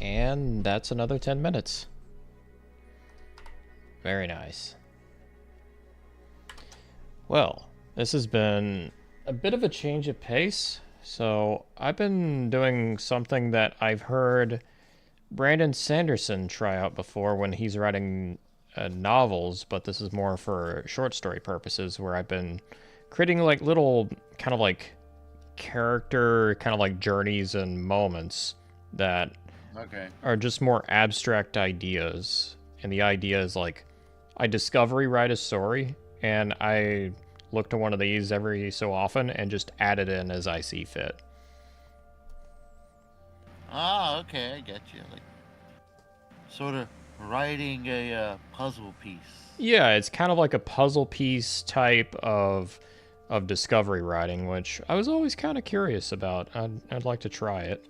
And that's another 10 minutes. Very nice. Well, this has been a bit of a change of pace. So I've been doing something that I've heard Brandon Sanderson try out before when he's writing novels, but this is more for short story purposes, where I've been creating like little kind of like character kind of like journeys and moments that are just more abstract ideas. And the idea is like I discovery write a story and I look to one of these every so often and just add it in as I see fit. Ah, okay, I get you. Like sort of writing a puzzle piece. Yeah, it's kind of like a puzzle piece type of discovery writing, which I was always kind of curious about. I'd like to try it.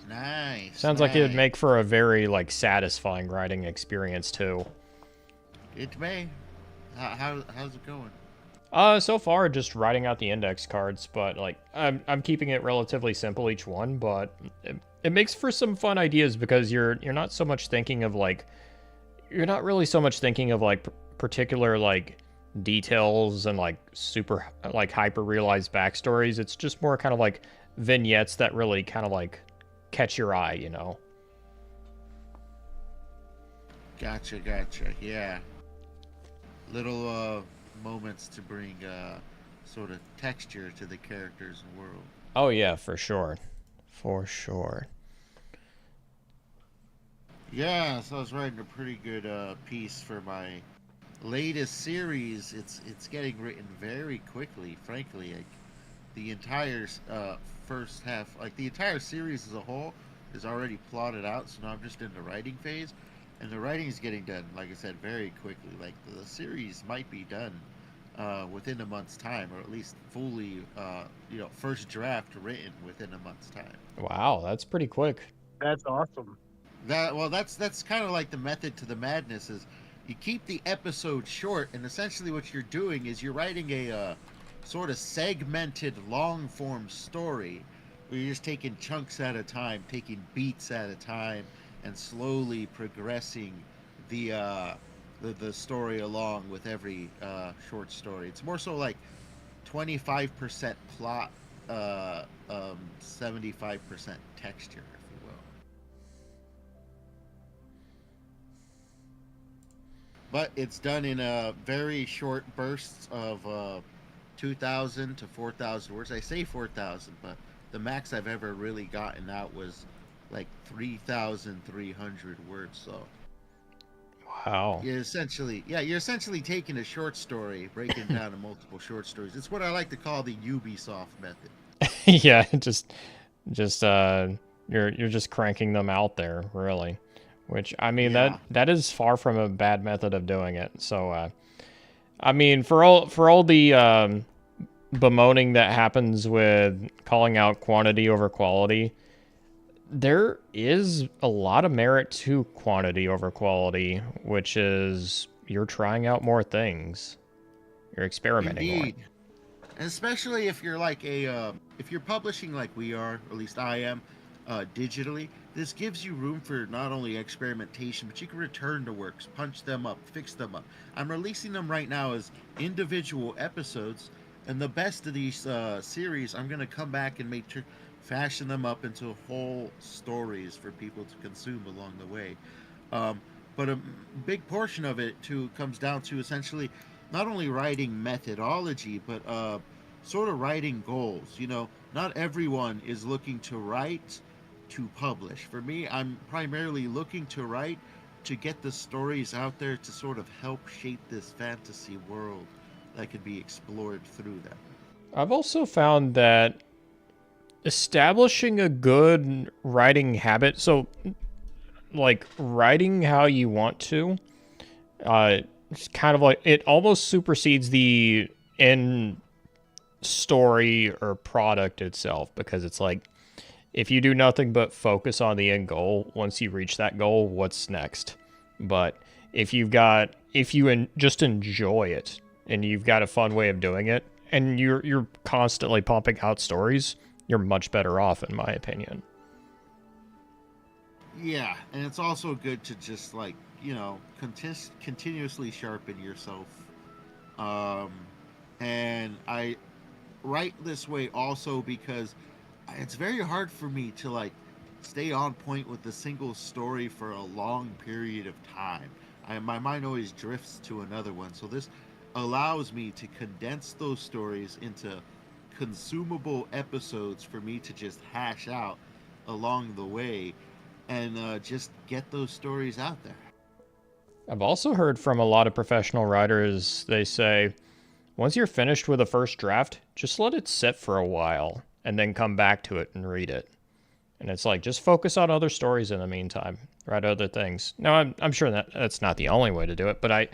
Nice. Sounds like it'd make for a very like satisfying writing experience too. It may. How's it going? So far just writing out the index cards, but like I'm keeping it relatively simple each one, but it makes for some fun ideas because you're not so much thinking of like you're not really so much thinking of like particular like details and like super like hyper realized backstories. It's just more kind of like vignettes that really kind of like catch your eye, you know. Gotcha. Yeah. Little moments to bring sort of texture to the characters and world. Oh yeah, for sure. For sure. Yeah, so I was writing a pretty good piece for my latest series. It's getting written very quickly, frankly. Like the entire first half, like the entire series as a whole is already plotted out, so now I'm just in the writing phase. And the writing is getting done, like I said, very quickly. Like the series might be done within a month's time, or at least fully, first draft written within a month's time. Wow, that's pretty quick. That's awesome. That's kind of like the method to the madness. Is you keep the episode short, and essentially what you're doing is you're writing a sort of segmented long form story, where you're just taking chunks at a time, taking beats at a time, and slowly progressing the story along with every short story. It's more so like 25% plot, 75% texture, if you will. But it's done in very short bursts of 2,000 to 4,000 words. I say 4,000, but the max I've ever really gotten out was like 3,300 words. So wow, you're essentially taking a short story, breaking it down into multiple short stories. It's what I like to call the Ubisoft method. Yeah, just you're just cranking them out there, really. Which I mean that is far from a bad method of doing it. So I mean for all the bemoaning that happens with calling out quantity over quality, there is a lot of merit to quantity over quality, which is you're trying out more things. You're experimenting Indeed. more. And especially if you're like if you're publishing like we are, or at least I am, digitally, this gives you room for not only experimentation, but you can return to works, punch them up, fix them up. I'm releasing them right now as individual episodes, and the best of these series, I'm going to come back and fashion them up into whole stories for people to consume along the way. But a big portion of it too comes down to essentially not only writing methodology, but sort of writing goals. You know, not everyone is looking to write to publish. For me, I'm primarily looking to write to get the stories out there to sort of help shape this fantasy world that could be explored through them. I've also found that establishing a good writing habit, so like writing how you want to, it's kind of like it almost supersedes the end story or product itself, because it's like if you do nothing but focus on the end goal, once you reach that goal, what's next? But if you just enjoy it and you've got a fun way of doing it, and you're constantly pumping out stories, you're much better off, in my opinion. Yeah, and it's also good to just like continuously sharpen yourself. Um, and I write this way also because it's very hard for me to like stay on point with a single story for a long period of time. My mind always drifts to another one, so this allows me to condense those stories into consumable episodes for me to just hash out along the way and just get those stories out there. I've also heard from a lot of professional writers, they say, once you're finished with a first draft, just let it sit for a while and then come back to it and read it. And it's like, just focus on other stories in the meantime, write other things. Now, I'm sure that's not the only way to do it, but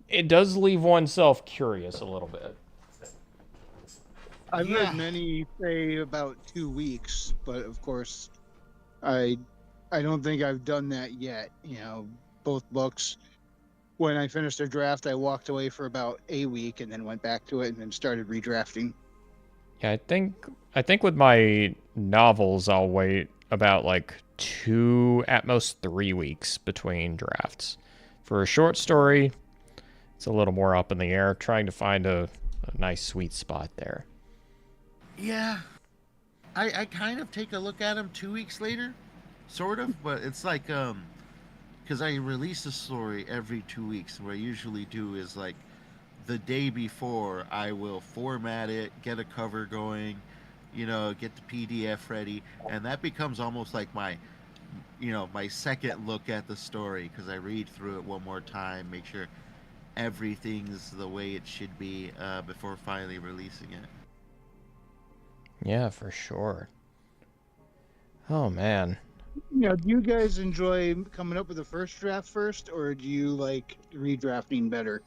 it does leave oneself curious a little bit. I've Yeah. heard many say about 2 weeks, but of course, I I don't think I've done that yet. Both books. When I finished a draft, I walked away for about a week and then went back to it and then started redrafting. Yeah, I think with my novels, I'll wait about like 2, at most 3 weeks between drafts. For a short story, it's a little more up in the air, trying to find a nice sweet spot there. Yeah, I kind of take a look at them 2 weeks later, sort of, but it's like because I release a story every 2 weeks. What I usually do is like the day before I will format it, get a cover going, get the PDF ready, and that becomes almost like my second look at the story because I read through it one more time, make sure everything's the way it should be before finally releasing it. Yeah, for sure. Oh man. Do you guys enjoy coming up with the first draft first, or do you like redrafting better?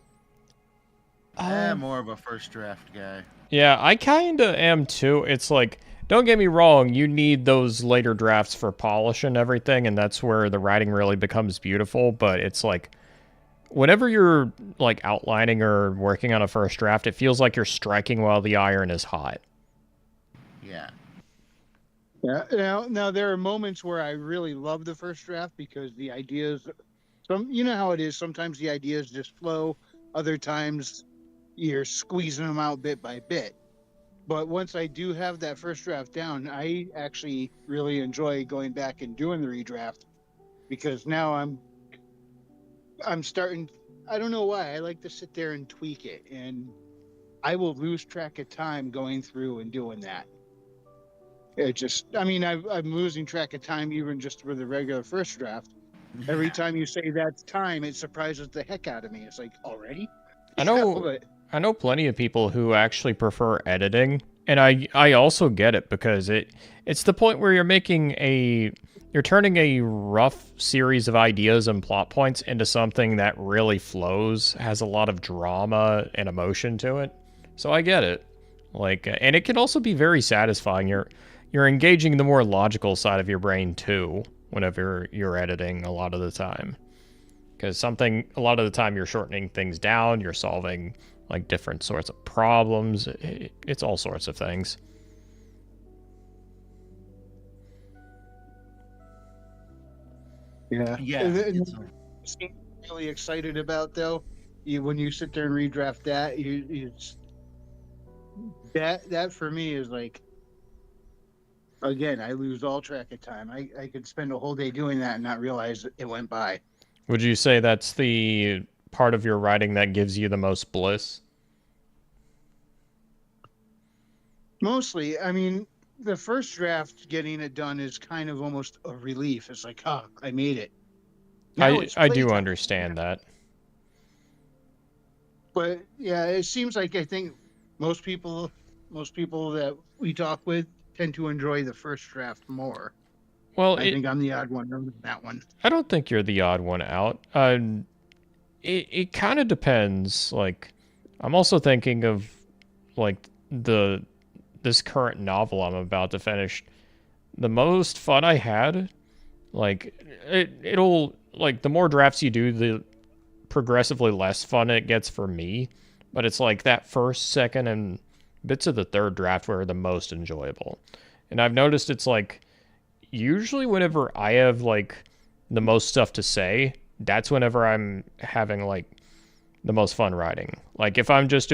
More of a first draft guy. Yeah, I kind of am too. It's like, don't get me wrong, you need those later drafts for polish and everything, and that's where the writing really becomes beautiful, but it's like, whenever you're like outlining or working on a first draft, it feels like you're striking while the iron is hot. Yeah. Yeah. Now there are moments where I really love the first draft because the ideas, you know how it is. Sometimes the ideas just flow. Other times you're squeezing them out bit by bit. But once I do have that first draft down, I actually really enjoy going back and doing the redraft because now I'm starting. I don't know why I like to sit there and tweak it, and I will lose track of time going through and doing that. I'm losing track of time even just with the regular first draft. Every time you say that's time, it surprises the heck out of me. It's like, already? I know But I know plenty of people who actually prefer editing, and I also get it because it's the point where you're turning a rough series of ideas and plot points into something that really flows, has a lot of drama and emotion to it. So I get it. Like, and it can also be very satisfying. You're engaging the more logical side of your brain too whenever you're editing a lot of the time. Because a lot of the time you're shortening things down, you're solving like different sorts of problems. It's all sorts of things. yeah, Yeah. I'm really excited about though. When you sit there and redraft that, that for me is like, again, I lose all track of time. I could spend a whole day doing that and not realize it went by. Would you say that's the part of your writing that gives you the most bliss? Mostly, the first draft, getting it done is kind of almost a relief. It's like, oh, I made it. Now it's I do playtime. understand that. But yeah, it seems like I think most people, most people that we talk with tend to enjoy the first draft more. Well, I think I'm the odd one on that one. I don't think you're the odd one out. It kind of depends. Like, I'm also thinking of like this current novel I'm about to finish. The most fun I had, like it'll like the more drafts you do, the progressively less fun it gets for me. But it's like that first, second, and bits of the third draft were the most enjoyable. And I've noticed it's like usually whenever I have like the most stuff to say, that's whenever I'm having like the most fun writing. Like if I'm just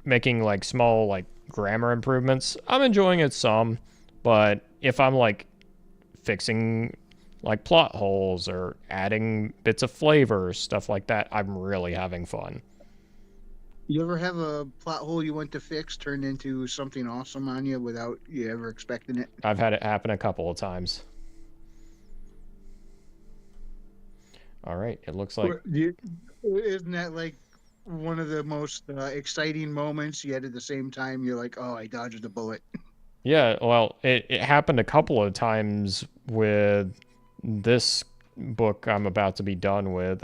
making like small like grammar improvements, I'm enjoying it some, but if I'm like fixing like plot holes or adding bits of flavor, stuff like that, I'm really having fun. You ever have a plot hole you went to fix turned into something awesome on you without you ever expecting it? I've had it happen a couple of times. All right, it looks like Isn't that like one of the most exciting moments? Yet at the same time, you're like, "Oh, I dodged a bullet." yeah, well, it happened a couple of times with this book I'm about to be done with.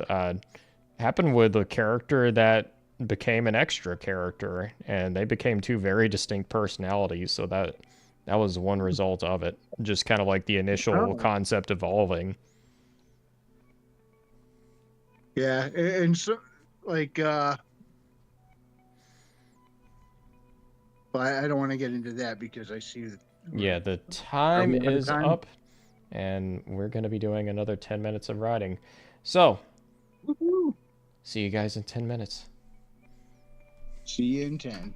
Happened with a character that became an extra character, and they became two very distinct personalities. So that was one result of it. Just kind of like the initial Oh. concept evolving. Yeah, and so like, but I don't want to get into that because I see that. Yeah, the Are time we out of is time? up, and we're going to be doing another 10 minutes of writing. So, Woo-hoo. see you guys in 10 minutes. See you in 10.